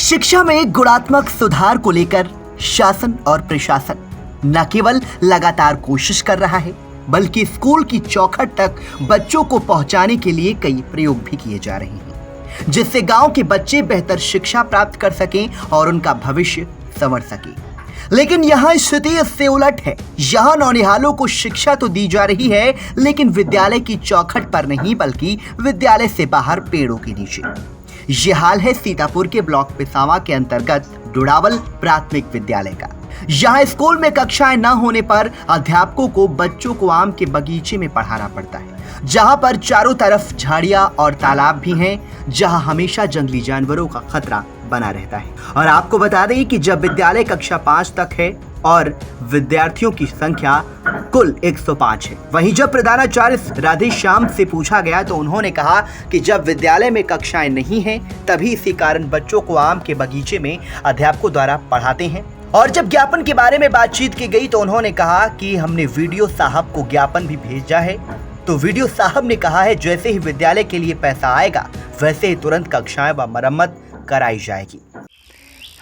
शिक्षा में गुणात्मक सुधार को लेकर शासन और प्रशासन न केवल लगातार कोशिश कर रहा है, बल्कि स्कूल की चौखट तक बच्चों को पहुंचाने के लिए कई प्रयोग भी किए जा रहे हैं, जिससे गांव के बच्चे बेहतर शिक्षा प्राप्त कर सकें और उनका भविष्य संवर सके। लेकिन यहाँ स्थिति इससे उलट है। यहाँ नौनिहालों को शिक्षा तो दी जा रही है, लेकिन विद्यालय की चौखट पर नहीं, बल्कि विद्यालय से बाहर पेड़ों के नीचे। ये हाल है सीतापुर के ब्लॉक पिसावा के अंतर्गत डुड़ावल प्राथमिक विद्यालय का। यहाँ स्कूल में कक्षाएं न होने पर अध्यापकों को बच्चों को आम के बगीचे में पढ़ाना पड़ता है, जहाँ पर चारों तरफ झाड़ियां और तालाब भी हैं, जहाँ हमेशा जंगली जानवरों का खतरा बना रहता है। और आपको बता दें कि जब विद्यालय कक्षा 5 तक है और विद्यार्थियों की संख्या कुल 105 है। वहीं जब प्रधानाचार्य राधे श्याम से पूछा गया तो उन्होंने कहा कि जब विद्यालय में कक्षाएं नहीं हैं, तभी इसी कारण बच्चों को आम के बगीचे में अध्यापकों द्वारा पढ़ाते हैं। और जब ज्ञापन के बारे में बातचीत की गई तो उन्होंने कहा कि हमने वीडियो साहब को ज्ञापन भी भेजा है। तो वीडियो साहब ने कहा है जैसे ही विद्यालय के लिए पैसा आएगा, वैसे ही तुरंत कक्षाएं व मरम्मत कराई जाएगी।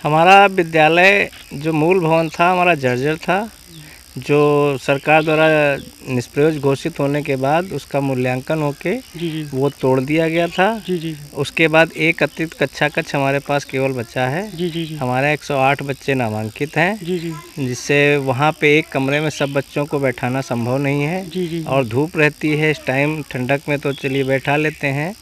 हमारा विद्यालय जो मूल भवन था हमारा जर्जर था, जो सरकार द्वारा निष्प्रयोज घोषित होने के बाद उसका मूल्यांकन होके वो तोड़ दिया गया था। उसके बाद एक अतिरिक्त कक्षा कक्ष हमारे पास केवल बचा है। हमारे 108 बच्चे नामांकित हैं, जिससे वहाँ पे एक कमरे में सब बच्चों को बैठाना संभव नहीं है। और धूप रहती है इस टाइम, ठंडक में तो चलिए बैठा लेते हैं,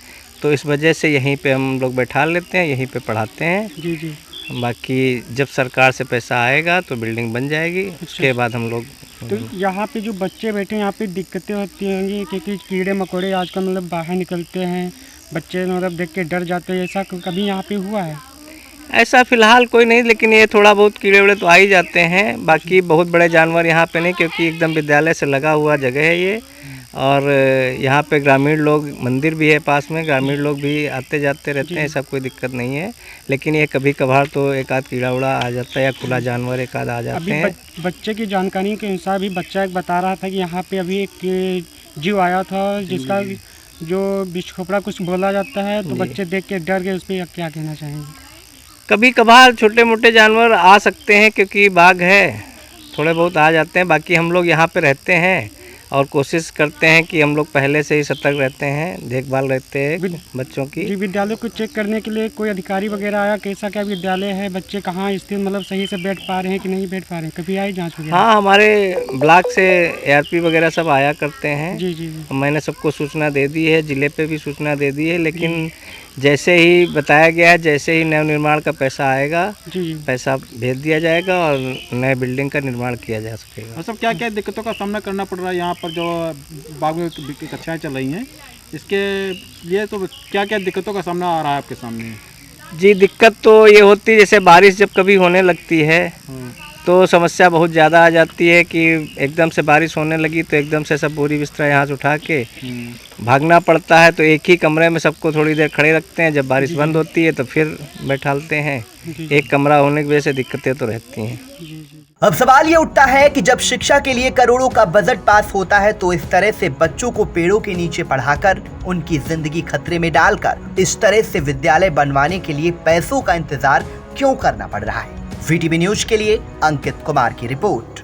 तो इस वजह से यहीं पे हम लोग बैठा लेते हैं, यहीं पे पढ़ाते हैं। बाकी जब सरकार से पैसा आएगा तो बिल्डिंग बन जाएगी, उसके बाद हम लोग। तो यहाँ पे जो बच्चे बैठे हैं यहाँ पे दिक्कतें होती होंगी, क्योंकि कीड़े मकोड़े आजकल मतलब बाहर निकलते हैं, बच्चे मतलब देख के डर जाते हैं, ऐसा कभी यहाँ पे हुआ है? ऐसा फ़िलहाल कोई नहीं, लेकिन ये थोड़ा बहुत कीड़े उड़े तो आ ही जाते हैं। बाकी बहुत बड़े जानवर यहाँ पे नहीं, क्योंकि एकदम विद्यालय से लगा हुआ जगह है ये। और यहाँ पे ग्रामीण लोग, मंदिर भी है पास में, ग्रामीण लोग भी आते जाते रहते हैं, ऐसा कोई दिक्कत नहीं है। लेकिन ये कभी कभार तो एक आध कीड़ा उड़ा आ जाता है, या खुला जानवर एक आध आ जाते हैं। बच्चे की जानकारी के अनुसार भी बच्चा एक बता रहा था कि यहाँ पे अभी एक जीव आया था, जिसका जो बिच खोपड़ा कुछ बोला जाता है, तो बच्चे देख के डर गए। उस पर क्या कहना चाहेंगे? कभी कभार छोटे मोटे जानवर आ सकते हैं, क्योंकि बाघ है, थोड़े बहुत आ जाते हैं। बाकी हम लोग यहाँ पे रहते हैं और कोशिश करते हैं कि हम लोग पहले से ही सतर्क रहते हैं, देखभाल रहते हैं बच्चों की। विद्यालय को चेक करने के लिए कोई अधिकारी वगैरह आया? कैसा क्या विद्यालय है, बच्चे कहाँ स्थित, मतलब सही से बैठ पा रहे हैं कि नहीं बैठ पा रहे हैं? कभी आई जाँच वगैरह? हाँ, हमारे ब्लॉक से ARP वगैरह सब आया करते हैं। जी। मैंने सबको सूचना दे दी है, जिले पे भी सूचना दे दी है। लेकिन जैसे ही बताया गया है, जैसे ही नव निर्माण का पैसा आएगा, पैसा भेज दिया जाएगा और नए बिल्डिंग का निर्माण किया जा सकेगा। सब क्या क्या दिक्कतों का सामना करना पड़ रहा है यहाँ पर जो बाग में कक्षाएं चल रही हैं, इसके लिए तो क्या क्या दिक्कतों का सामना आ रहा है आपके सामने? जी, दिक्कत तो ये होती है, जैसे बारिश जब कभी होने लगती है तो समस्या बहुत ज़्यादा आ जाती है कि एकदम से बारिश होने लगी तो एकदम से सब बोरी बिस्तरा यहाँ से उठा के भागना पड़ता है। तो एक ही कमरे में सबको थोड़ी देर खड़े रखते हैं, जब बारिश बंद होती है तो फिर बैठालते हैं। एक कमरा होने की वजह से दिक्कतें तो रहती हैं। अब सवाल ये उठता है कि जब शिक्षा के लिए करोड़ों का बजट पास होता है, तो इस तरह से बच्चों को पेड़ों के नीचे पढ़ाकर उनकी जिंदगी खतरे में डालकर इस तरह से विद्यालय बनवाने के लिए पैसों का इंतजार क्यों करना पड़ रहा है? VTV न्यूज के लिए अंकित कुमार की रिपोर्ट।